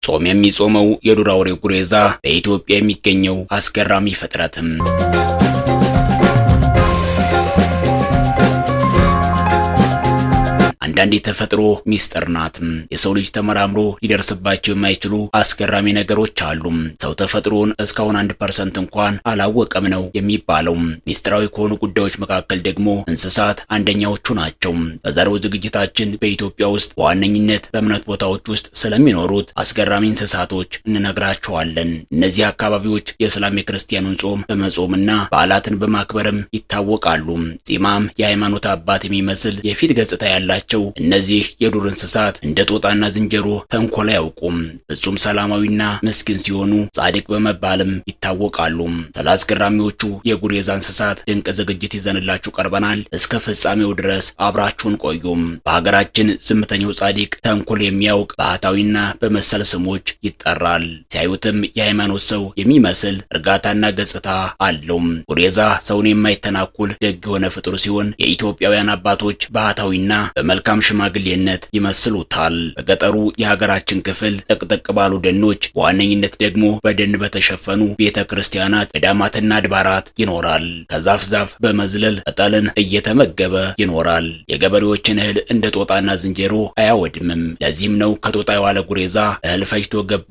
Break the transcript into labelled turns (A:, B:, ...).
A: ጾም የሚጾመው የዱር አውሬ ጉሬዛ በኢትዮጵያ የሚገኘው አስገራሚ ፍጥረትም አንዳንድ የተፈጥሮ ሚስጥር ናት። የሰው ልጅ ተመራምሮ ሊደርስባቸው የማይችሉ አስገራሚ ነገሮች አሉ። ሰው ተፈጥሮን እስካሁን 1% እንኳን አላወቀም ነው የሚባለው። ሚስጥራዊ ከሆኑ ጉዳዮች መካከል ደግሞ እንስሳት አንደኛዎቹ ናቸው። በዛሬው ዝግጅታችን በኢትዮጵያ ውስጥ በዋነኝነት በእምነት ቦታዎች ውስጥ ስለሚኖሩት አስገራሚ እንስሳቶች እንነግራቸዋለን። እነዚህ አካባቢዎች የእስላም የክርስቲያኑን ጾም በመጾምና በዓላትን በማክበርም ይታወቃሉ። ጺማም የሃይማኖት አባት የሚመስል የፊት ገጽታ ያላቸው እነዚህ የዱር እንስሳት እንደ ጦጣና ዝንጀሮ ተንኮል አያውቁም። ፍጹም ሰላማዊና ምስኪን ሲሆኑ ጻድቅ በመባልም ይታወቃሉ። ስለ አስገራሚዎቹ የጉሬዛ እንስሳት ድንቅ ዝግጅት ይዘንላችሁ ቀርበናል። እስከ ፍጻሜው ድረስ አብራችሁን ቆዩም። በሀገራችን ዝምተኛው ጻድቅ ተንኮል የሚያውቅ ባህታዊና በመሰል ስሞች ይጠራል። ሲያዩትም የሃይማኖት ሰው የሚመስል እርጋታና ገጽታ አለው። ጉሬዛ ሰውን የማይተናኩል ደግ የሆነ ፍጡር ሲሆን የኢትዮጵያውያን አባቶች ባህታዊና በመልካም ሽማግሌነት ይመስሉታል። በገጠሩ የሀገራችን ክፍል ጥቅጥቅ ባሉ ደኖች በዋነኝነት ደግሞ በደን በተሸፈኑ ቤተክርስቲያናት፣ ገዳማትና አድባራት ይኖራል። ከዛፍ ዛፍ በመዝለል ቅጠልን እየተመገበ ይኖራል። የገበሬዎችን እህል እንደ ጦጣና ዝንጀሮ አያወድምም። ለዚህም ነው ከጦጣ የዋለ ጉሬዛ እህል ፈጅቶ ገብ